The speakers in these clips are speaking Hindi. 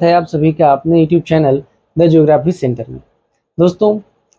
है आप सभी का अपने YouTube channel the geography centre में। दोस्तों,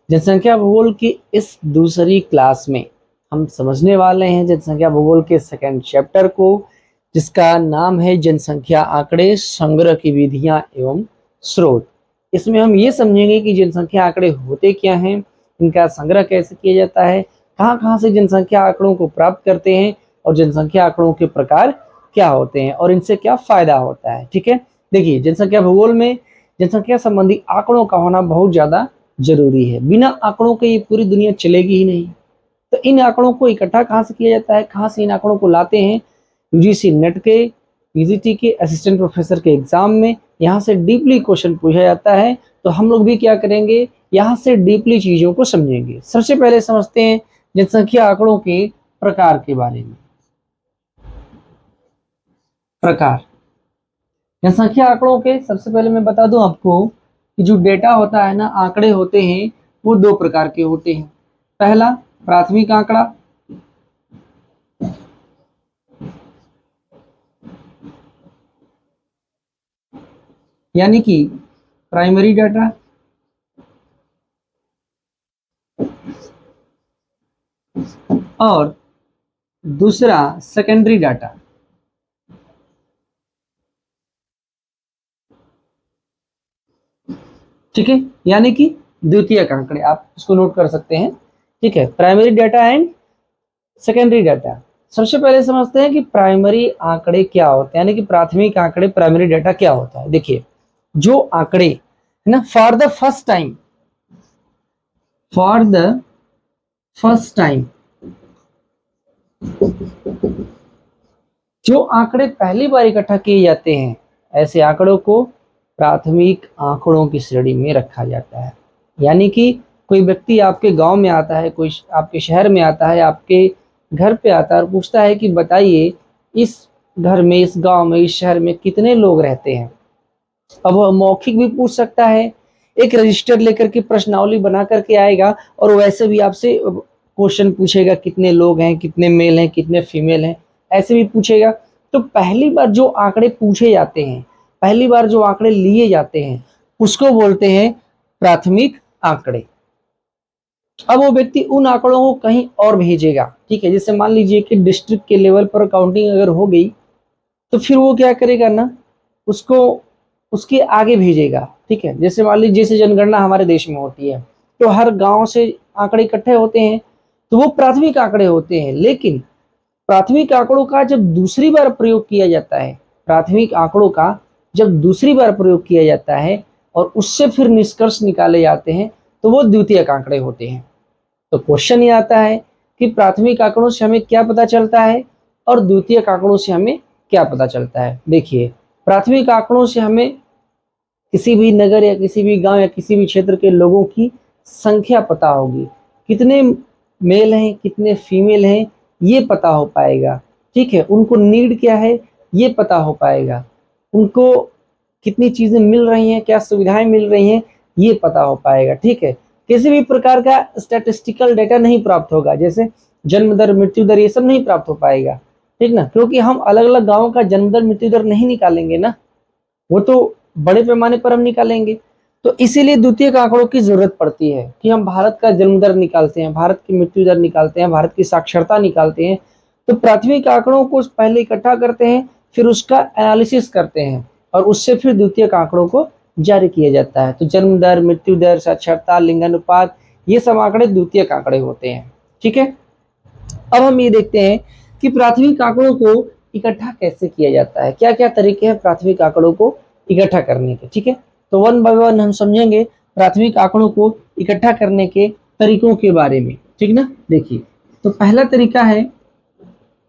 जनसंख्या भूगोल की इस दूसरी क्लास में हम समझने वाले हैं जनसंख्या भूगोल के सेकंड चैप्टर को, जिसका नाम है जनसंख्या आंकड़े, संग्रह की विधियां एवं स्रोत। इसमें हम ये समझेंगे कि जनसंख्या आंकड़े होते क्या हैं, इनका संग्रह कैसे किया जाता है, कहाँ कहाँ से जनसंख्या आंकड़ों को प्राप्त करते हैं और जनसंख्या आंकड़ों के प्रकार क्या होते हैं और इनसे क्या फायदा होता है। ठीक है, देखिए, जनसंख्या भूगोल में जनसंख्या संबंधी आंकड़ों का होना बहुत ज्यादा जरूरी है। बिना आंकड़ों के ये पूरी दुनिया चलेगी ही नहीं। तो इन आंकड़ों को इकट्ठा कहाँ से किया जाता है, कहाँ से इन आंकड़ों को लाते हैं? यूजीसी नेट के, पीजीटी के, असिस्टेंट प्रोफेसर के एग्जाम में यहाँ से डीपली क्वेश्चन पूछा जाता है। तो हम लोग भी क्या करेंगे, यहाँ से डीपली चीजों को समझेंगे। सबसे पहले समझते हैं जनसंख्या आंकड़ों के प्रकार के बारे में। प्रकार जनसंख्या आंकड़ों के सबसे पहले मैं बता दूं आपको कि जो डेटा होता है ना, आंकड़े होते हैं, वो दो प्रकार के होते हैं। पहला प्राथमिक आंकड़ा, यानी कि प्राइमरी डाटा, और दूसरा सेकेंडरी डाटा। ठीक है, यानी कि द्वितीयक आंकड़े, आप इसको नोट कर सकते हैं। ठीक है, primary data and secondary data. सबसे पहले समझते हैं कि प्राइमरी आंकड़े क्या होते हैं, यानी कि प्राथमिक आंकड़े, प्राइमरी डाटा क्या होता है। देखिए, जो आंकड़े है ना, फॉर द फर्स्ट टाइम जो आंकड़े पहली बार इकट्ठा किए जाते हैं, ऐसे आंकड़ों को प्राथमिक आंकड़ों की श्रेणी में रखा जाता है। यानी कि कोई व्यक्ति आपके गांव में आता है, कोई आपके शहर में आता है, आपके घर पे आता है और पूछता है कि बताइए इस घर में, इस गांव में, इस शहर में कितने लोग रहते हैं। अब वह मौखिक भी पूछ सकता है, एक रजिस्टर लेकर के प्रश्नावली बना करके आएगा और वैसे भी आपसे क्वेश्चन पूछेगा, कितने लोग हैं, कितने मेल हैं, कितने फीमेल हैं, ऐसे भी पूछेगा। तो पहली बार जो आंकड़े पूछे जाते हैं, पहली बार जो आंकड़े लिए जाते हैं, उसको बोलते हैं प्राथमिक आंकड़े। अब वो व्यक्ति उन आंकड़ों को कहीं और भेजेगा। ठीक है, जैसे मान लीजिए कि डिस्ट्रिक्ट के लेवल पर काउंटिंग अगर हो गई, तो फिर वो क्या करेगा ना, उसको उसके आगे भेजेगा। ठीक है, जैसे मान लीजिए जैसे जनगणना हमारे देश में होती है, तो हर गांव से आंकड़े इकट्ठे होते हैं, तो वो प्राथमिक आंकड़े होते हैं। लेकिन प्राथमिक आंकड़ों का जब दूसरी बार प्रयोग किया जाता है, प्राथमिक आंकड़ों का जब दूसरी बार प्रयोग किया जाता है और उससे फिर निष्कर्ष निकाले जाते हैं, तो वो द्वितीयक आंकड़े होते हैं। तो क्वेश्चन ये आता है कि प्राथमिक आंकड़ों से हमें क्या पता चलता है और द्वितीयक आंकड़ों से हमें क्या पता चलता है। देखिए, प्राथमिक आंकड़ों से हमें किसी भी नगर या किसी भी गांव या किसी भी क्षेत्र के लोगों की संख्या पता होगी, कितने मेल हैं, कितने फीमेल हैं, ये पता हो पाएगा। ठीक है, उनको नीड क्या है, ये पता हो पाएगा। उनको कितनी चीजें मिल रही हैं, क्या सुविधाएं मिल रही हैं, ये पता हो पाएगा। ठीक है, किसी भी प्रकार का स्टैटिस्टिकल डेटा नहीं प्राप्त होगा, जैसे जन्म दर, मृत्यु दर, ये सब नहीं प्राप्त हो पाएगा। ठीक ना, क्योंकि हम अलग अलग गाँव का जन्म दर, मृत्यु दर नहीं निकालेंगे ना, वो तो बड़े पैमाने पर हम निकालेंगे। तो इसीलिए द्वितीयक आंकड़ों की जरूरत पड़ती है कि हम भारत का जन्म दर निकालते हैं, भारत की मृत्यु दर निकालते हैं, भारत की साक्षरता निकालते हैं। तो प्राथमिक आंकड़ों को पहले इकट्ठा करते हैं, फिर उसका एनालिसिस करते हैं और उससे फिर द्वितीयक आंकड़ों को जारी किया जाता है। तो जन्म दर, मृत्यु दर, साक्षरता, लिंगानुपात, ये सब आंकड़े द्वितीयक आंकड़े होते हैं। ठीक है, अब हम ये देखते हैं कि प्राथमिक आंकड़ों को इकट्ठा कैसे किया जाता है, क्या क्या तरीके हैं प्राथमिक आंकड़ों को इकट्ठा करने के। ठीक है, तो वन बाय वन हम समझेंगे प्राथमिक आंकड़ों को इकट्ठा करने के तरीकों के बारे में। ठीक ना, देखिए, तो पहला तरीका है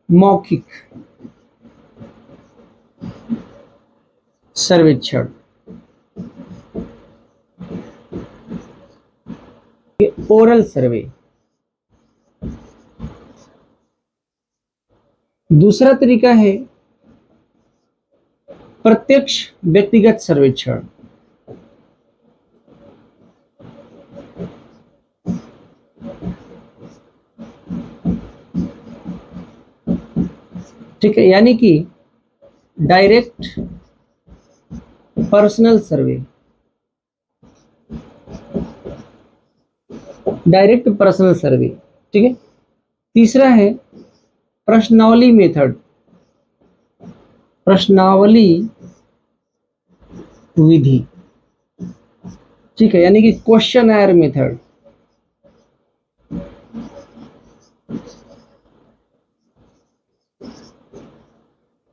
मौखिक सर्वेक्षण, ओरल सर्वे। दूसरा तरीका है प्रत्यक्ष व्यक्तिगत सर्वेक्षण। ठीक है, यानी कि डायरेक्ट पर्सनल सर्वे, डायरेक्ट पर्सनल सर्वे, ठीक है। तीसरा है प्रश्नावली मेथड, प्रश्नावली विधि, ठीक है, यानी कि क्वेश्चनर मेथड।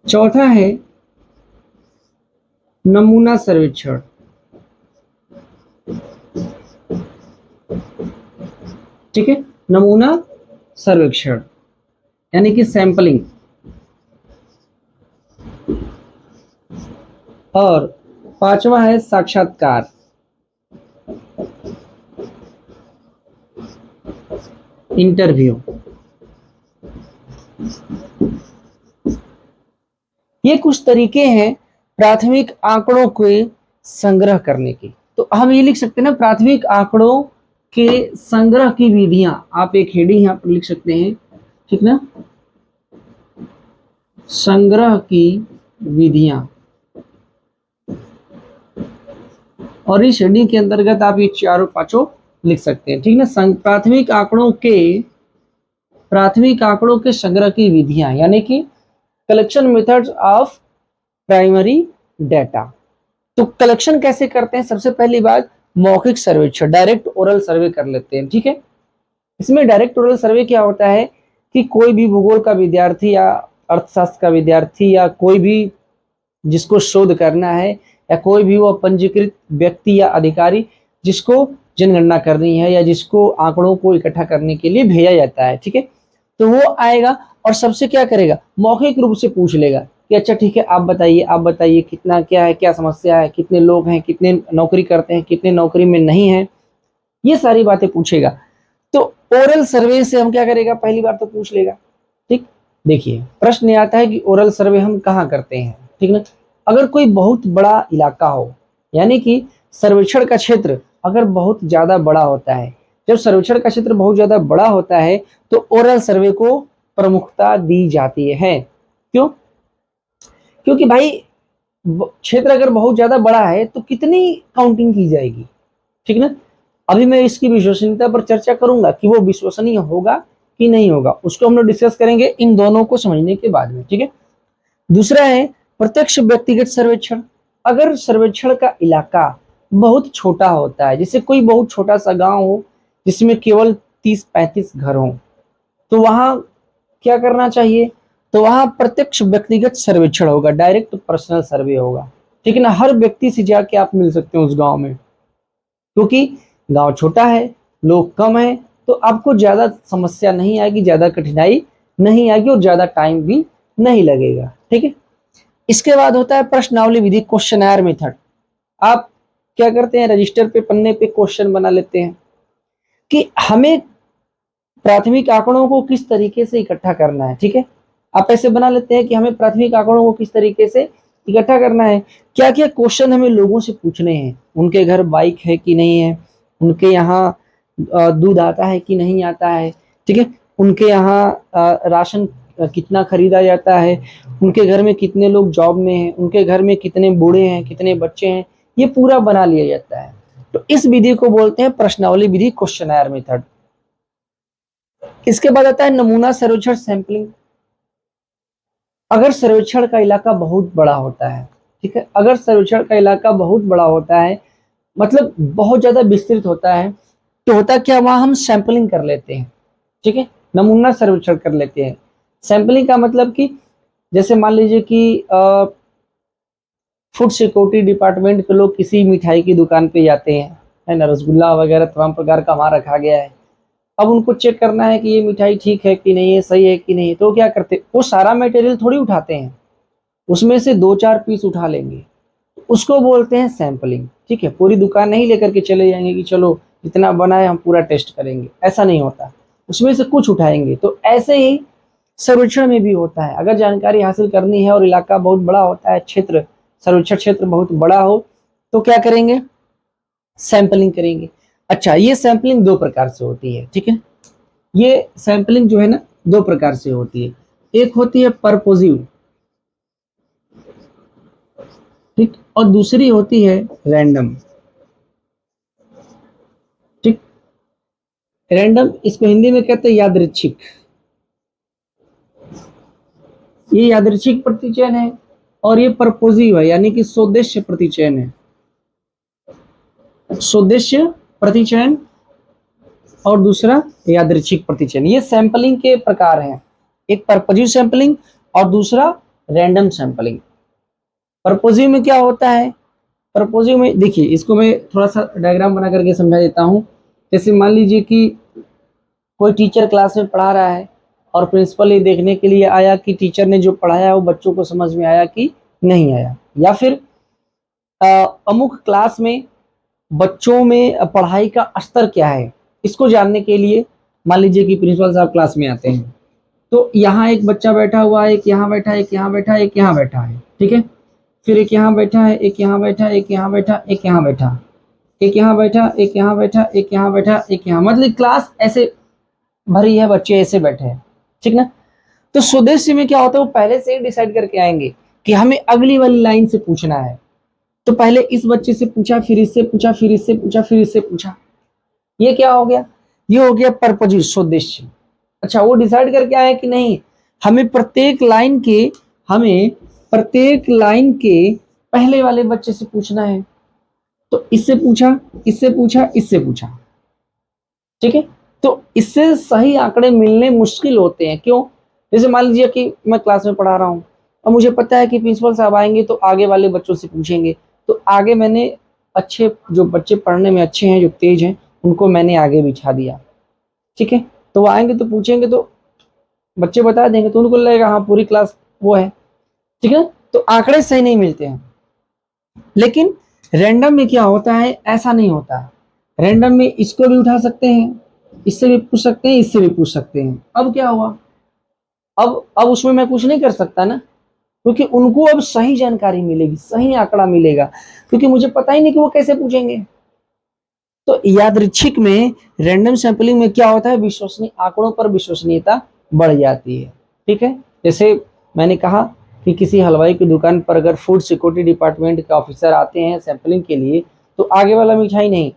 चौथा है नमूना सर्वेक्षण, ठीक है, नमूना सर्वेक्षण यानी कि सैंपलिंग। और पांचवा है साक्षात्कार, इंटरव्यू। ये कुछ तरीके हैं प्राथमिक आंकड़ों के संग्रह करने की। तो हम ये लिख सकते हैं ना, प्राथमिक आंकड़ों के संग्रह की विधियां। आप एक हेडिंग यहां पर लिख सकते हैं, ठीक ना, संग्रह की विधियां। और इस हेडिंग के अंतर्गत आप ये चारों पांचों लिख सकते हैं, ठीक ना। प्राथमिक आंकड़ों के संग्रह की विधियां यानी कि collection methods of primary data. तो कलेक्शन कैसे करते हैं? सबसे पहली बात मौखिक सर्वेक्षण, डायरेक्ट ओरल सर्वे कर लेते हैं, ठीक है। इसमें डायरेक्ट ओरल सर्वे क्या होता है कि कोई भी भूगोल का विद्यार्थी या अर्थशास्त्र का विद्यार्थी या कोई भी जिसको शोध करना है या कोई भी वो पंजीकृत व्यक्ति या अधिकारी जिसको जनगणना करनी है या जिसको आंकड़ों को इकट्ठा करने के लिए भेजा जाता है, ठीक है, तो वो आएगा और सबसे क्या करेगा, मौखिक रूप से पूछ लेगा कि अच्छा ठीक है आप बताइए कितना क्या है, क्या समस्या है, कितने लोग हैं, कितने नौकरी करते हैं, कितने नौकरी में नहीं है, ये सारी बातें पूछेगा। तो ओरल सर्वे से हम क्या करेगा, पहली बार तो पूछ लेगा, ठीक। देखिए प्रश्न आता है कि ओरल सर्वे हम कहाँ करते हैं, ठीक ना। अगर कोई बहुत बड़ा इलाका हो, यानी कि सर्वेक्षण का क्षेत्र अगर बहुत ज्यादा बड़ा होता है, जब सर्वेक्षण का क्षेत्र बहुत ज्यादा बड़ा होता है तो ओरल सर्वे को प्रमुखता दी जाती है। क्यों? क्योंकि भाई क्षेत्र अगर बहुत ज्यादा बड़ा है तो कितनी काउंटिंग की जाएगी, ठीक ना। अभी मैं इसकी विश्वसनीयता पर चर्चा करूंगा कि वो विश्वसनीय होगा कि नहीं होगा, उसको हम लोग डिस्कस करेंगे इन दोनों को समझने के बाद में, ठीक है। दूसरा है प्रत्यक्ष व्यक्तिगत सर्वेक्षण। अगर सर्वेक्षण का इलाका बहुत छोटा होता है, जैसे कोई बहुत छोटा सा गांव हो जिसमें केवल 30-35 घर हों, तो वहां क्या करना चाहिए, तो वहां प्रत्यक्ष व्यक्तिगत सर्वेक्षण होगा, डायरेक्ट पर्सनल सर्वे होगा, ठीक है ना। हर व्यक्ति से जाके आप मिल सकते हैं उस गांव में, क्योंकि गांव छोटा है, लोग कम है, तो आपको ज्यादा समस्या नहीं आएगी, ज्यादा कठिनाई नहीं आएगी और ज्यादा टाइम भी नहीं लगेगा, ठीक है। इसके बाद होता है प्रश्नावली विधि, क्वेश्चनर मेथड। आप क्या करते हैं, रजिस्टर पे पन्ने पे क्वेश्चन बना लेते हैं कि हमें प्राथमिक आंकड़ों को किस तरीके से इकट्ठा करना है, ठीक है। आप ऐसे बना लेते हैं कि हमें प्राथमिक आंकड़ों को किस तरीके से इकट्ठा करना है, क्या क्या क्वेश्चन हमें लोगों से पूछने हैं, उनके घर बाइक है कि नहीं है, उनके यहाँ दूध आता है कि नहीं आता है, ठीक है, उनके यहाँ राशन कितना खरीदा जाता है, उनके घर में कितने लोग जॉब में हैं, उनके घर में कितने बूढ़े हैं, कितने बच्चे हैं, ये पूरा बना लिया जाता है। तो इस विधि को बोलते हैं प्रश्नावली विधि, क्वेश्चनर मेथड। इसके बाद आता है नमूना सर्वेक्षण, सैंपलिंग। अगर सर्वेक्षण का इलाका बहुत बड़ा होता है, ठीक है, अगर सर्वेक्षण का इलाका बहुत बड़ा होता है मतलब बहुत ज्यादा विस्तृत होता है, तो होता क्या, वहां हम सैंपलिंग कर लेते हैं, ठीक है, नमूना सर्वेक्षण कर लेते हैं। सैंपलिंग का मतलब कि जैसे मान लीजिए कि फूड सिक्योरिटी डिपार्टमेंट के लोग किसी मिठाई की दुकान पे जाते हैं, है ना, रसगुल्ला वगैरह तमाम प्रकार का वहां रखा गया है, अब उनको चेक करना है कि ये मिठाई ठीक है कि नहीं है, सही है कि नहीं है, तो क्या करते, वो सारा मटेरियल थोड़ी उठाते हैं, उसमें से 2-4 पीस उठा लेंगे, उसको बोलते हैं सैंपलिंग, ठीक है। पूरी दुकान नहीं लेकर के चले जाएंगे कि चलो जितना बना है हम पूरा टेस्ट करेंगे, ऐसा नहीं होता, उसमें से कुछ उठाएंगे। तो ऐसे ही सर्वेक्षण में भी होता है, अगर जानकारी हासिल करनी है और इलाका बहुत बड़ा होता है, क्षेत्र सर्वेक्षण क्षेत्र बहुत बड़ा हो, तो क्या करेंगे, सैंपलिंग करेंगे। अच्छा, ये सैंपलिंग 2 प्रकार से होती है, ठीक है, ये सैंपलिंग जो है ना 2 प्रकार से होती है। एक होती है परपोजिव, ठीक, और दूसरी होती है रैंडम। ठीक, रैंडम इसको हिंदी में कहते हैं यादृच्छिक। ये यादृच्छिक प्रतिचयन है और ये परपोजिव है, यानी कि सोदेश्य प्रतिचयन है। सोदेश्य प्रतिचयन और दूसरा यादृच्छिक प्रतिचयन, ये सैंपलिंग के प्रकार हैं। एक परपोजिव सैंपलिंग और दूसरा रैंडम सैंपलिंग। परपोजिव में क्या होता है, परपोजिव में देखिए, इसको मैं थोड़ा सा डायग्राम बना करके समझा देता हूँ। जैसे मान लीजिए कि कोई टीचर क्लास में पढ़ा रहा है और प्रिंसिपल ये देखने के लिए आया कि टीचर ने जो पढ़ाया वो बच्चों को समझ में आया कि नहीं आया, या फिर अमुक क्लास में बच्चों में पढ़ाई का स्तर क्या है, इसको जानने के लिए मान लीजिए कि प्रिंसिपल साहब क्लास में आते हैं, तो यहाँ एक बच्चा बैठा हुआ है, एक यहाँ बैठा है, एक यहाँ बैठा है, एक यहाँ बैठा है, ठीक है, फिर एक यहाँ बैठा है, एक यहाँ बैठा, एक यहाँ बैठा, एक यहाँ बैठा, एक यहाँ बैठा, एक यहाँ बैठा, एक यहाँ बैठा, एक यहाँ, मतलब क्लास ऐसे भरी है, बच्चे ऐसे बैठे हैं, ठीक ना। तो स्वदेशी में क्या होता है, वो पहले से ही डिसाइड करके आएंगे कि हमें अगली वाली लाइन से पूछना है, तो पहले इस बच्चे से पूछा, फिर इससे पूछा, फिर इससे पूछा, फिर इससे पूछा। ये क्या हो गया, ये हो गया परपोजिव स्वदेशी। अच्छा, वो डिसाइड करके आए कि नहीं, हमें प्रत्येक लाइन के पहले वाले बच्चे से पूछना है, तो इससे पूछा, इससे पूछा, इससे पूछा, ठीक है। तो इससे सही आंकड़े मिलने मुश्किल होते हैं। क्यों? जैसे मान लीजिए कि मैं क्लास में पढ़ा रहा हूँ और मुझे पता है कि प्रिंसिपल साहब आएंगे तो आगे वाले बच्चों से पूछेंगे, तो आगे मैंने अच्छे, जो बच्चे पढ़ने में अच्छे हैं, जो तेज हैं, उनको मैंने आगे बिठा दिया, ठीक है। तो वो आएंगे तो पूछेंगे, तो बच्चे बता देंगे, तो उनको लगेगा हाँ पूरी क्लास वो है, ठीक है। तो आंकड़े सही नहीं मिलते हैं। लेकिन रैंडम में क्या होता है, ऐसा नहीं होता। रैंडम में इसको भी उठा सकते हैं, इससे भी पूछ सकते हैं, इससे भी पूछ सकते हैं। अब क्या हुआ, अब उसमें मैं कुछ नहीं कर सकता ना, क्योंकि उनको अब सही जानकारी मिलेगी, सही आंकड़ा मिलेगा, क्योंकि मुझे पता ही नहीं कि वो कैसे पूछेंगे। तो यादृच्छिक में, रैंडम सैंपलिंग में क्या होता है, विश्वसनीय आंकड़ों पर विश्वसनीयता बढ़ जाती है, ठीक है। जैसे मैंने कहा कि किसी हलवाई की दुकान पर अगर फूड सिक्योरिटी डिपार्टमेंट के ऑफिसर आते हैं सैंपलिंग के लिए, तो आगे वाला मिठाई नहीं,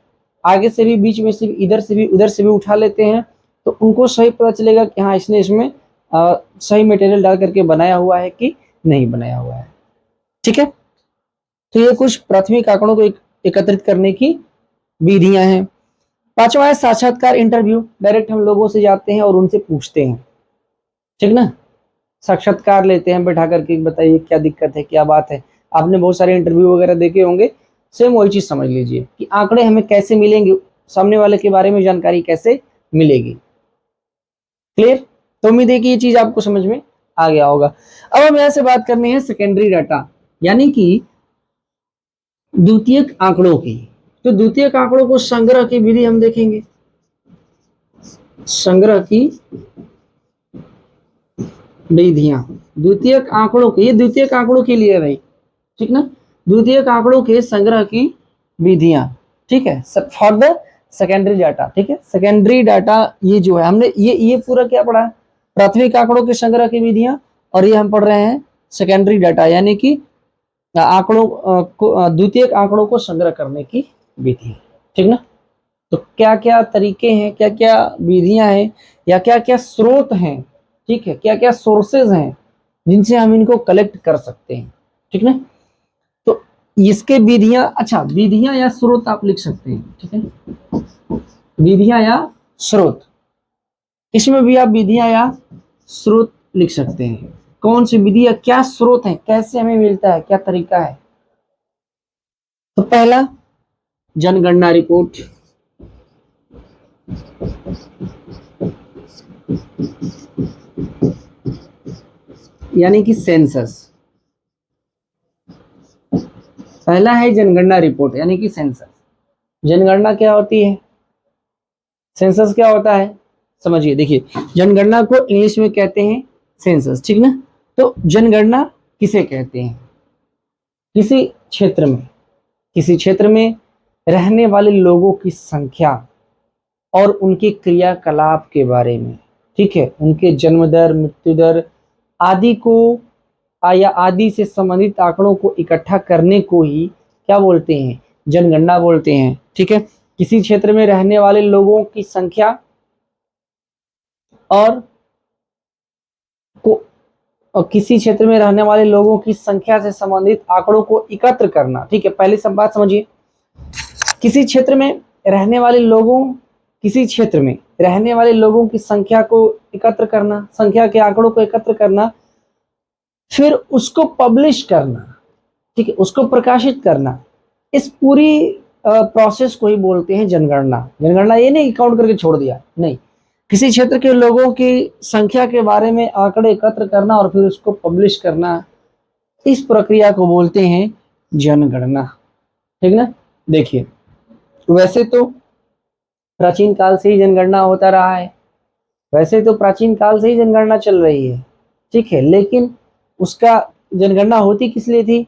आगे से भी, बीच में से भी, इधर से भी, उधर से भी उठा लेते हैं, तो उनको सही पता चलेगा कि हाँ इसने इसमें सही मटेरियल डाल करके बनाया हुआ है कि नहीं बनाया हुआ है, ठीक है। तो ये कुछ प्राथमिक आंकड़ों को एकत्रित करने की विधियां हैं। पांचवा है साक्षात्कार, इंटरव्यू। डायरेक्ट हम लोगों से जाते हैं और उनसे पूछते हैं, ठीक ना, साक्षात्कार लेते हैं बैठा करके, बताइए क्या दिक्कत है, क्या बात है। आपने बहुत सारे इंटरव्यू वगैरह देखे होंगे, सेम वही चीज समझ लीजिए कि आंकड़े हमें कैसे मिलेंगे, सामने वाले के बारे में जानकारी कैसे मिलेगी। क्लियर? तो उम्मीद है कि ये चीज आपको समझ में आ गया होगा। अब हम यहाँ से बात करनी है सेकेंडरी डाटा, यानी कि द्वितीयक आंकड़ों की। तो द्वितीयक आंकड़ों को संग्रह की विधि हम देखेंगे। संग्रह की विधियां द्वितीयक आंकड़ों के, ये द्वितीयक आंकड़ों के लिए है भाई, ठीक ना, द्वितीयक आंकड़ों के संग्रह की विधियां, ठीक है, फॉर द सेकेंडरी डाटा, ठीक है। सेकेंडरी डाटा ये जो है, हमने ये पूरा क्या पढ़ा है, प्राथमिक आंकड़ों के संग्रह की विधियां, और ये हम पढ़ रहे हैं सेकेंडरी डाटा, यानी कि आंकड़ों को, द्वितीयक आंकड़ों को संग्रह करने की विधि, ठीक ना। तो क्या क्या तरीके हैं, क्या क्या विधियां हैं, या क्या क्या स्रोत हैं, ठीक है, क्या क्या सोर्सेज हैं जिनसे हम इनको कलेक्ट कर सकते हैं, ठीक ना। तो इसके विधियां, अच्छा विधियां या स्रोत आप लिख सकते हैं, ठीक है, विधियां या स्रोत, इसमें भी आप विधियां या स्रोत लिख सकते हैं। कौन सी विधि या क्या स्रोत है, कैसे हमें मिलता है, क्या तरीका है। तो पहला, जनगणना रिपोर्ट, यानी कि सेंसस। पहला है जनगणना रिपोर्ट, यानी कि सेंसस। जनगणना क्या होती है, सेंसस क्या होता है, समझिए। देखिए, जनगणना को इंग्लिश में कहते हैं सेंसस, ठीक ना। तो जनगणना किसे कहते हैं, किसी क्षेत्र में रहने वाले लोगों की संख्या और उनके क्रियाकलाप के बारे में, ठीक है, उनके जन्म दर, मृत्यु दर आदि को या आदि से संबंधित आंकड़ों को इकट्ठा करने को ही क्या बोलते हैं, जनगणना बोलते हैं। ठीक है, किसी क्षेत्र में रहने वाले लोगों की संख्या और किसी क्षेत्र में रहने वाले लोगों की संख्या से संबंधित आंकड़ों को एकत्र करना। ठीक है, पहले सब बात समझिए। किसी क्षेत्र में रहने वाले लोगों किसी क्षेत्र में रहने वाले लोगों की संख्या को एकत्र करना, संख्या के आंकड़ों को एकत्र करना, फिर उसको पब्लिश करना। ठीक है, उसको प्रकाशित करना। इस पूरी प्रोसेस को ही बोलते हैं जनगणना। जनगणना ये नहीं काउंट करके छोड़ दिया, नहीं, किसी क्षेत्र के लोगों की संख्या के बारे में आंकड़े एकत्र करना और फिर उसको पब्लिश करना, इस प्रक्रिया को बोलते हैं जनगणना। ठीक ना। देखिए, वैसे तो प्राचीन काल से ही जनगणना होता रहा है, वैसे तो प्राचीन काल से ही जनगणना चल रही है। ठीक है, लेकिन उसका जनगणना होती किस लिए थी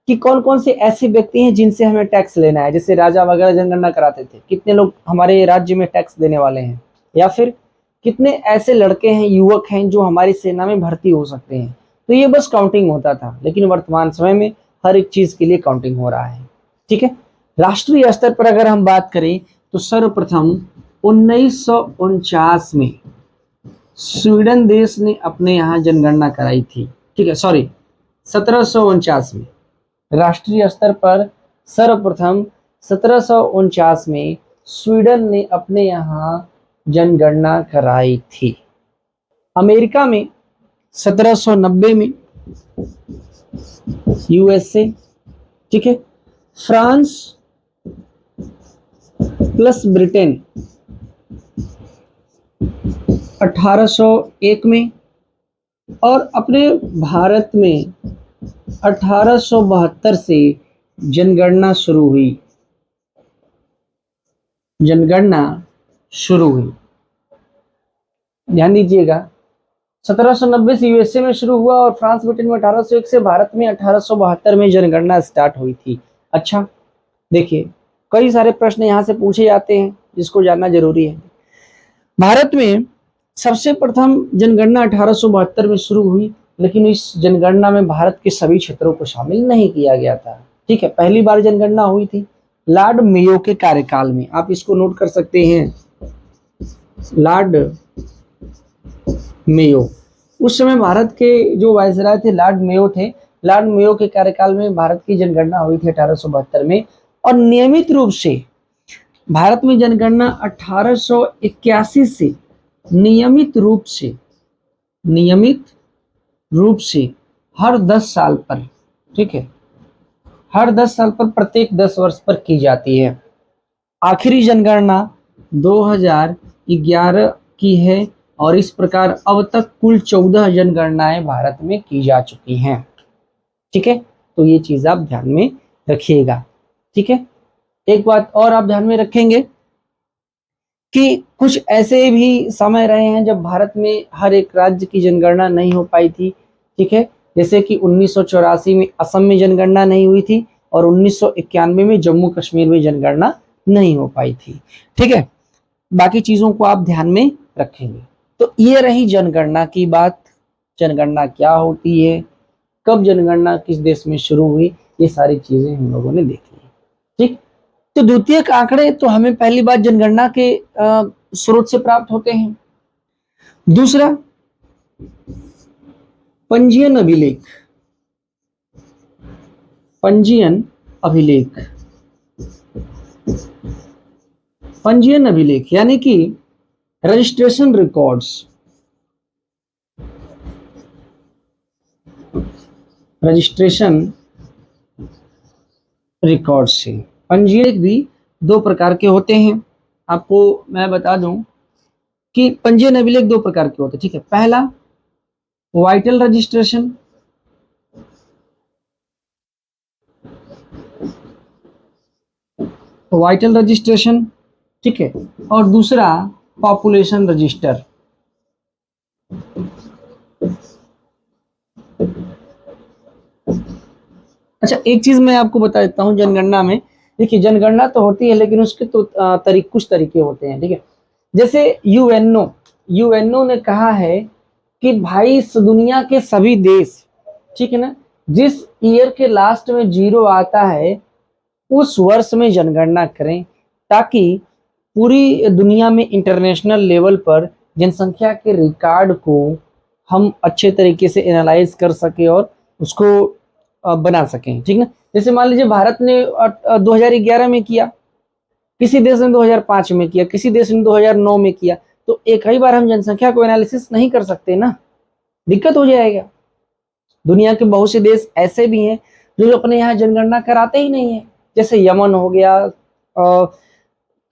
कि कौन कौन से ऐसे व्यक्ति हैं जिनसे हमें टैक्स लेना है। जैसे राजा वगैरह जनगणना कराते थे, कितने लोग हमारे राज्य में टैक्स देने वाले हैं, या फिर कितने ऐसे लड़के हैं, युवक हैं जो हमारी सेना में भर्ती हो सकते हैं। तो ये बस काउंटिंग होता था, लेकिन वर्तमान समय में हर एक चीज के लिए काउंटिंग हो रहा है। ठीक है, राष्ट्रीय स्तर पर अगर हम बात करें तो सर्वप्रथम 1949 में स्वीडन देश ने अपने यहाँ जनगणना कराई थी। ठीक है, सॉरी, 1749 में राष्ट्रीय स्तर पर सर्वप्रथम 1749 में स्वीडन ने अपने यहाँ जनगणना कराई थी। अमेरिका में 1790 में, यूएसए, ठीक है, फ्रांस प्लस ब्रिटेन 1801 में, और अपने भारत में 1872 से जनगणना शुरू हुई। जनगणना शुरू हुई, ध्यान दीजिएगा, 1790 से यूएसए में शुरू हुआ और फ्रांस ब्रिटेन में 1801 से, भारत में 1872 में जनगणना स्टार्ट हुई थी। अच्छा, देखिए, कई सारे प्रश्न यहाँ से पूछे जाते हैं जिसको जानना जरूरी है। भारत में सबसे प्रथम जनगणना 1872 में शुरू हुई, लेकिन इस जनगणना में भारत के सभी क्षेत्रों को शामिल नहीं किया गया था। ठीक है, पहली बार जनगणना हुई थी लॉर्ड मेयो के कार्यकाल में, आप इसको नोट कर सकते हैं, लॉर्ड मेयो। उस समय भारत के जो वायसराय थे लॉर्ड मेयो थे। लॉर्ड मेयो के कार्यकाल में भारत की जनगणना हुई थी 1872 में, और नियमित रूप से भारत में जनगणना 1881 से नियमित रूप से हर 10 साल पर, ठीक है, हर 10 साल पर प्रत्येक 10 वर्ष पर की जाती है। आखिरी जनगणना 2011 की है, और इस प्रकार अब तक कुल 14 जनगणनाएं भारत में की जा चुकी हैं। ठीक है, तो ये चीज आप ध्यान में रखिएगा। ठीक है, एक बात और आप ध्यान में रखेंगे कि कुछ ऐसे भी समय रहे हैं जब भारत में हर एक राज्य की जनगणना नहीं हो पाई थी। ठीक है, जैसे कि 1984 में असम में जनगणना नहीं हुई थी, और 1991 में जम्मू कश्मीर में जनगणना नहीं हो पाई थी। ठीक है, बाकी चीजों को आप ध्यान में रखेंगे। तो ये रही जनगणना की बात। जनगणना क्या होती है, कब जनगणना किस देश में शुरू हुई, ये सारी चीजें हम लोगों ने देखी। ठीक, तो द्वितीयक आंकड़े तो हमें पहली बात जनगणना के स्रोत से प्राप्त होते हैं। दूसरा, पंजीयन अभिलेख। पंजीयन अभिलेख, पंजीयन अभिलेख यानी कि रजिस्ट्रेशन रिकॉर्ड्स। रजिस्ट्रेशन रिकॉर्ड से पंजीयन भी 2 प्रकार के होते हैं। आपको मैं बता दूं कि पंजीयन अभिलेख 2 प्रकार के होते हैं। ठीक है, पहला वाइटल रजिस्ट्रेशन, वाइटल रजिस्ट्रेशन, ठीक है, और दूसरा पॉपुलेशन रजिस्टर। अच्छा, एक चीज मैं आपको बता देता हूँ जनगणना में। देखिए, जनगणना तो होती है, लेकिन उसके तो कुछ तरीके होते हैं। ठीक है, जैसे यूएनओ ने कहा है कि भाई इस दुनिया के सभी देश ठीक है ना। जिस ईयर के लास्ट में 0 आता है उस वर्ष में जनगणना करें, ताकि पूरी दुनिया में इंटरनेशनल लेवल पर जनसंख्या के रिकॉर्ड को हम अच्छे तरीके से एनालाइज कर सके और उसको बना सकें, ठीक ना। जैसे मान लीजिए भारत ने 2011 में किया, किसी देश ने 2005 में किया, किसी देश ने 2009 में किया, तो एक ही बार हम जनसंख्या को एनालिसिस नहीं कर सकते ना, दिक्कत हो जाएगा। दुनिया के बहुत से देश ऐसे भी हैं जो अपने यहाँ जनगणना कराते ही नहीं है, जैसे यमन हो गया,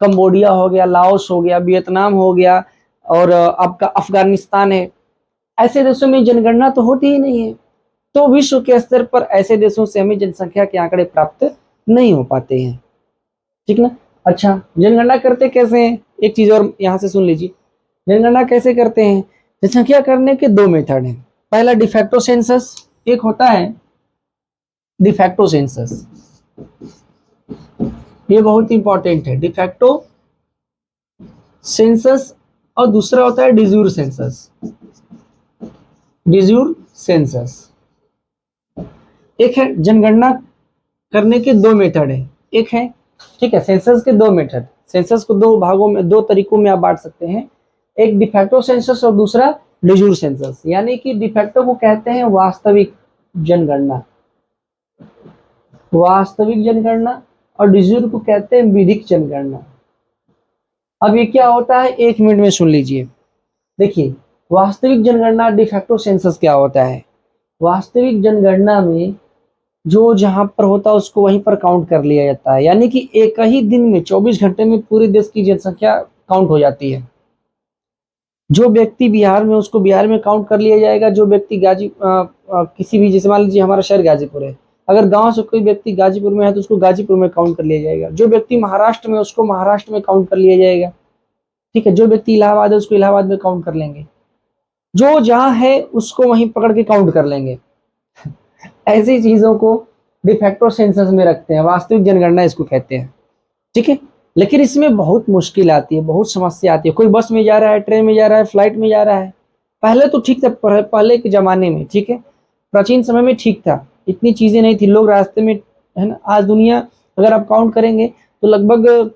कंबोडिया हो गया, लाओस हो गया, वियतनाम हो गया, और आपका अफगानिस्तान है। ऐसे देशों में जनगणना तो होती ही नहीं है, तो विश्व के स्तर पर ऐसे देशों से हमें जनसंख्या के आंकड़े प्राप्त नहीं हो पाते हैं, ठीक ना। अच्छा, जनगणना करते कैसे हैं, एक चीज और यहाँ से सुन लीजिए। जनगणना कैसे करते हैं, जनसंख्या करने के 2 मेथड हैं। पहला डिफैक्टो सेंसस, एक होता है डिफैक्टो सेंसस, ये बहुत इंपॉर्टेंट है, डिफैक्टो सेंसस, और दूसरा होता है डिजूर सेंसस। डिजूर सेंसस एक है, जनगणना करने के 2 मेथड है, एक है, ठीक है, सेंसस के 2 मेथड, सेंसस को 2 भागों में, 2 तरीकों में आप बांट सकते हैं, एक डिफैक्टो सेंसस और दूसरा डिजूर सेंसस। यानी कि डिफैक्टो को कहते हैं वास्तविक जनगणना, वास्तविक जनगणना, और डिजूर को कहते हैं विधिक जनगणना। अब ये क्या होता है, 1 मिनट में सुन लीजिए। देखिए, वास्तविक जनगणना, डिफैक्टो सेंसस क्या होता है। वास्तविक जनगणना में जो जहां पर होता है उसको वहीं पर काउंट कर लिया जाता है, यानी कि एक ही दिन में 24 घंटे में पूरे देश की जनसंख्या काउंट हो जाती है। जो व्यक्ति बिहार में, उसको बिहार में काउंट कर लिया जाएगा। जो व्यक्ति किसी भी, जैसे मान लीजिए हमारा शहर गाजीपुर है, अगर गांव से कोई व्यक्ति गाजीपुर में है तो उसको गाजीपुर में काउंट कर लिया जाएगा। जो व्यक्ति महाराष्ट्र में, उसको महाराष्ट्र में काउंट कर लिया जाएगा, ठीक है। जो व्यक्ति इलाहाबाद है उसको इलाहाबाद में काउंट कर लेंगे, जो जहां है उसको वहीं पकड़ के काउंट कर लेंगे। ऐसी चीजों को डिफैक्टो सेंसस में रखते हैं, वास्तविक जनगणना इसको कहते हैं, ठीक है। लेकिन इसमें बहुत मुश्किल आती है, बहुत समस्या आती है। कोई बस में जा रहा है, ट्रेन में जा रहा है, फ्लाइट में जा रहा है, पहले तो ठीक था, पहले के जमाने में, ठीक है, प्राचीन समय में ठीक था, इतनी चीजें नहीं थी, लोग रास्ते में, है ना। आज दुनिया अगर आप काउंट करेंगे तो लगभग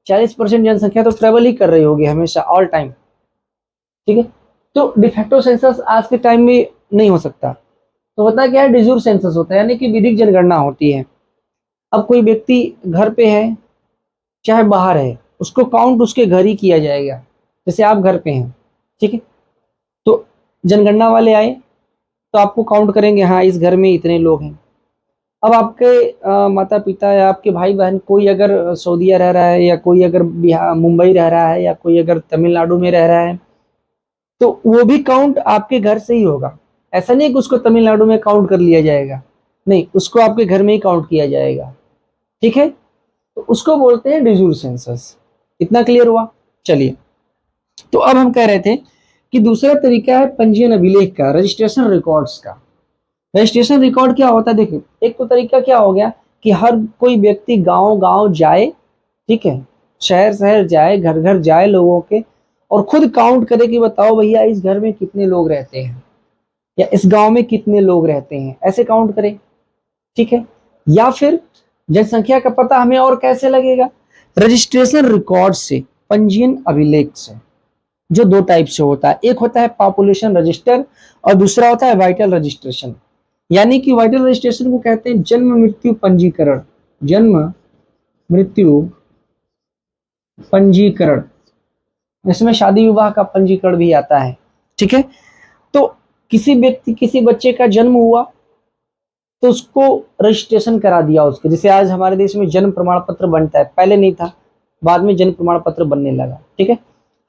40% जनसंख्या तो ट्रेवल ही कर रही होगी हमेशा, ऑल टाइम, ठीक है। तो डिफैक्टो सेंसस आज के टाइम में नहीं हो सकता। तो होता क्या है, डिजूर सेंसस होता है, यानी कि विधिक जनगणना होती है। अब कोई व्यक्ति घर पे है चाहे बाहर है, उसको काउंट उसके घर ही किया जाएगा। जैसे आप घर पे हैं, ठीक है, तो जनगणना वाले आए तो आपको काउंट करेंगे, हाँ इस घर में इतने लोग हैं। अब आपके माता पिता या आपके भाई बहन, कोई अगर सऊदीया रह रहा है, या कोई अगर बिहार मुंबई रह रहा है, या कोई अगर तमिलनाडु में रह रहा है, तो वो भी काउंट आपके घर से ही होगा। ऐसा नहीं कि उसको तमिलनाडु में काउंट कर लिया जाएगा, नहीं, उसको आपके घर में ही काउंट किया जाएगा, ठीक है। तो उसको बोलते हैं डिजूर सेंसस। इतना क्लियर हुआ। चलिए, तो अब हम कह रहे थे कि दूसरा तरीका है पंजीयन अभिलेख का, रजिस्ट्रेशन रिकॉर्ड्स का। रजिस्ट्रेशन रिकॉर्ड क्या होता है, देखिए, एक तो तरीका क्या हो गया कि हर कोई व्यक्ति गांव गांव जाए, ठीक है, शहर शहर जाए, घर घर जाए लोगों के, और खुद काउंट करे कि बताओ भैया इस घर में कितने लोग रहते हैं, या इस गांव में कितने लोग रहते हैं, ऐसे काउंट करें, ठीक है। या फिर जनसंख्या का पता हमें और कैसे लगेगा, रजिस्ट्रेशन रिकॉर्ड से, पंजीयन अभिलेख से, जो 2 टाइप से होता है। एक होता है पॉपुलेशन रजिस्टर और दूसरा होता है वाइटल रजिस्ट्रेशन। यानी कि वाइटल रजिस्ट्रेशन को कहते हैं जन्म मृत्यु पंजीकरण, जन्म मृत्यु पंजीकरण, इसमें शादी विवाह का पंजीकरण भी आता है, ठीक है। तो किसी व्यक्ति, किसी बच्चे का जन्म हुआ तो उसको रजिस्ट्रेशन करा दिया उसके, जैसे आज हमारे देश में जन्म प्रमाण पत्र बनता है, पहले नहीं था, बाद में जन्म प्रमाण पत्र बनने लगा, ठीक है।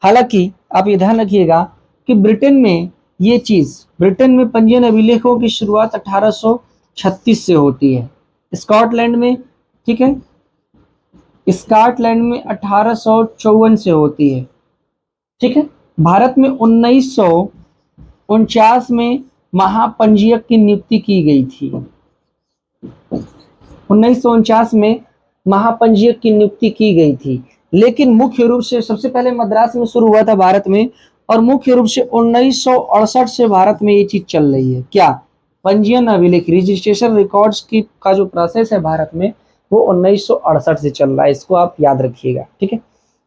हालांकि आप ये ध्यान रखिएगा कि ब्रिटेन में ये चीज, ब्रिटेन में पंजीयन अभिलेखों की शुरुआत 1836 से होती है, स्कॉटलैंड में, ठीक है, स्कॉटलैंड में 1854 से होती है, ठीक है। भारत में 1949 में महापंजीयक की नियुक्ति की गई थी। 1949 में महापंजीयक की नियुक्ति की गई थी, लेकिन मुख्य रूप से सबसे पहले मद्रास में शुरू हुआ था भारत में, और मुख्य रूप से 1968 से भारत में ये चीज चल रही है, क्या, पंजीयन अभिलेख रजिस्ट्रेशन रिकॉर्ड्स की का जो प्रोसेस है भारत में वो 1968 से चल रहा है, इसको आप याद रखिएगा। ठीक है,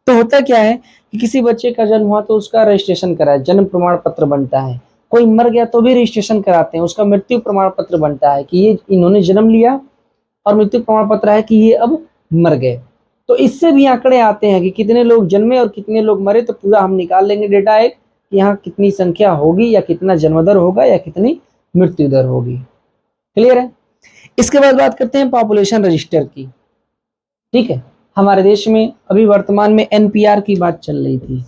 तो होता क्या है कि किसी बच्चे का जन्म हुआ तो उसका रजिस्ट्रेशन कराए, जन्म प्रमाण पत्र बनता है। कोई मर गया तो भी रजिस्ट्रेशन कराते हैं, उसका मृत्यु प्रमाण पत्र बनता है कि ये इन्होंने जन्म लिया, और मृत्यु प्रमाण पत्र है कि ये अब मर गए। तो इससे भी आंकड़े आते हैं कि कितने लोग जन्मे और कितने लोग मरे, तो पूरा हम निकाल लेंगे डेटा एक, यहाँ कितनी संख्या होगी या कितना जन्म दर होगा या कितनी मृत्यु दर होगी। क्लियर है। इसके बाद बात करते हैं पॉपुलेशन रजिस्टर की। ठीक है, हमारे देश में अभी वर्तमान में एनपीआर की बात चल रही थी।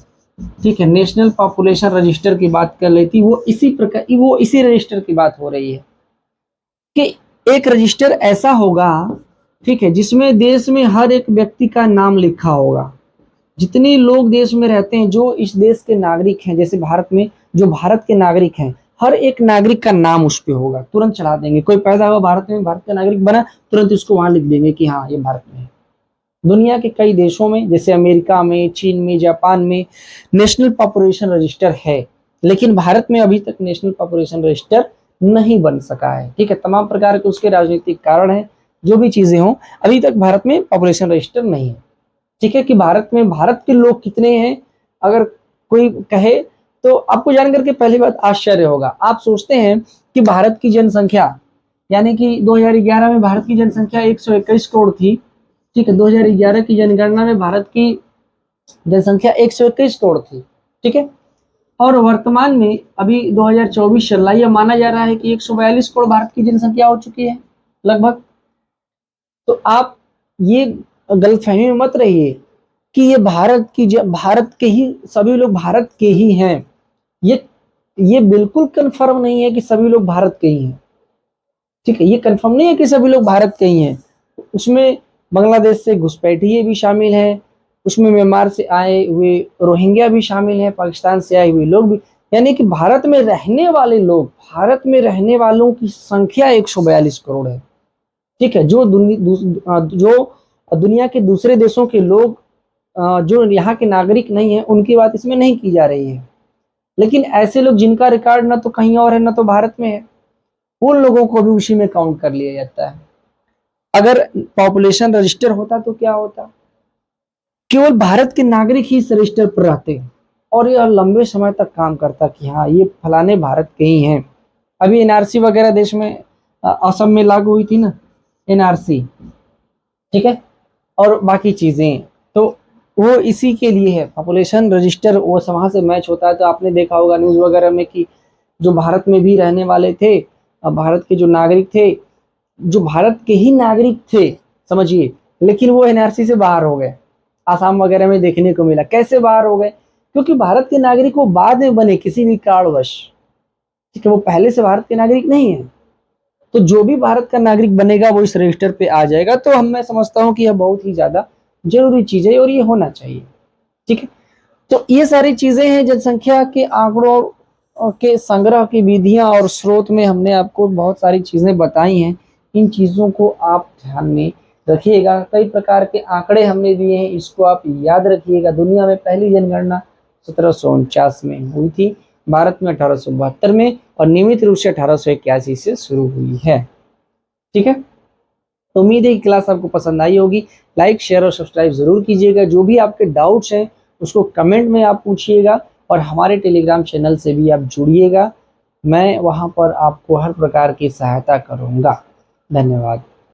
ठीक है, नेशनल पॉपुलेशन रजिस्टर की बात कर रही थी, वो इसी रजिस्टर की बात हो रही है कि एक रजिस्टर ऐसा होगा, ठीक है, जिसमें देश में हर एक व्यक्ति का नाम लिखा होगा। जितने लोग देश में रहते हैं, जो इस देश के नागरिक हैं, जैसे भारत में जो भारत के नागरिक हैं, हर एक नागरिक का नाम उस पे होगा। तुरंत चढ़ा देंगे, कोई पैदा हुआ भारत में, भारत का नागरिक बना, तुरंत उसको वहां लिख देंगे कि हाँ ये भारत में है। दुनिया के कई देशों में जैसे अमेरिका में, चीन में, जापान में नेशनल पॉपुलेशन रजिस्टर है, लेकिन भारत में अभी तक नेशनल पॉपुलेशन रजिस्टर नहीं बन सका है। ठीक है, तमाम प्रकार के उसके राजनीतिक कारण है, जो भी चीजें हों, अभी तक भारत में पॉपुलेशन रजिस्टर नहीं है। ठीक है, कि भारत में भारत के लोग कितने हैं अगर कोई कहे तो आपको जानकर के पहली बात आश्चर्य होगा। आप सोचते हैं कि भारत की जनसंख्या, यानी कि 2011 में भारत की जनसंख्या 121 करोड़ थी। ठीक है, 2011 की जनगणना में भारत की जनसंख्या 121 करोड़ थी। ठीक है, और वर्तमान में अभी 2024 चल रहा है, यह माना जा रहा है कि 142 करोड़ भारत की जनसंख्या हो चुकी है लगभग। तो आप ये गलतफहमी में मत रहिए कि ये भारत के ही सभी लोग भारत के ही हैं। ये बिल्कुल कंफर्म नहीं है कि सभी लोग भारत के ही हैं। ठीक है, ये कंफर्म नहीं है कि सभी लोग भारत के ही हैं। उसमें बांग्लादेश से घुसपैठिए भी शामिल है, उसमें म्यांमार से आए हुए रोहिंग्या भी शामिल है, पाकिस्तान से आए हुए लोग भी, यानी कि भारत में रहने वाले लोग, भारत में रहने वालों की संख्या 142 करोड़ है। ठीक है, जो दुनिया के दूसरे देशों के लोग जो यहाँ के नागरिक नहीं है, उनकी बात इसमें नहीं की जा रही है। लेकिन ऐसे लोग जिनका रिकॉर्ड ना तो कहीं और है ना तो भारत में है, उन लोगों को भी उसी में काउंट कर लिया जाता है। अगर पॉपुलेशन रजिस्टर होता तो क्या होता, केवल भारत के नागरिक ही इस रजिस्टर पर रहते और यह लंबे समय तक काम करता कि हाँ ये फलाने भारत के ही हैं। अभी एनआरसी वगैरह देश में असम में लागू हुई थी ना एनआरसी, ठीक है, और बाकी चीजें, तो वो इसी के लिए है पॉपुलेशन रजिस्टर। वो वहां से मैच होता है। तो आपने देखा होगा न्यूज वगैरह में कि जो भारत में भी रहने वाले थे, भारत के जो नागरिक थे, जो भारत के ही नागरिक थे समझिए, लेकिन वो एनआरसी से बाहर हो गए। आसाम वगैरह में देखने को मिला। कैसे बाहर हो गए? क्योंकि भारत के नागरिक वो बाद में बने किसी भी कारणवश, ठीक है, वो पहले से भारत के नागरिक नहीं है। तो जो भी भारत का नागरिक बनेगा वो इस रजिस्टर पे आ जाएगा। तो मैं समझता हूँ कि यह बहुत ही ज्यादा जरूरी चीज है और ये होना चाहिए। ठीक है, तो ये सारी चीजें हैं जनसंख्या के आंकड़ों के संग्रह की विधियां और स्रोत में हमने आपको बहुत सारी चीजें बताई हैं। इन चीजों को आप ध्यान में रखिएगा। कई प्रकार के आंकड़े हमने दिए हैं, इसको आप याद रखिएगा। दुनिया में पहली जनगणना 1749 में हुई थी, भारत में 1872 में, और नियमित रूप से 1881 से शुरू हुई है। ठीक है, तो उम्मीद है कि क्लास आपको पसंद आई होगी। लाइक, शेयर और सब्सक्राइब जरूर कीजिएगा। जो भी आपके डाउट्स हैं उसको कमेंट में आप पूछिएगा, और हमारे टेलीग्राम चैनल से भी आप जुड़िएगा। मैं वहां पर आपको हर प्रकार की सहायता करूंगा। धन्यवाद।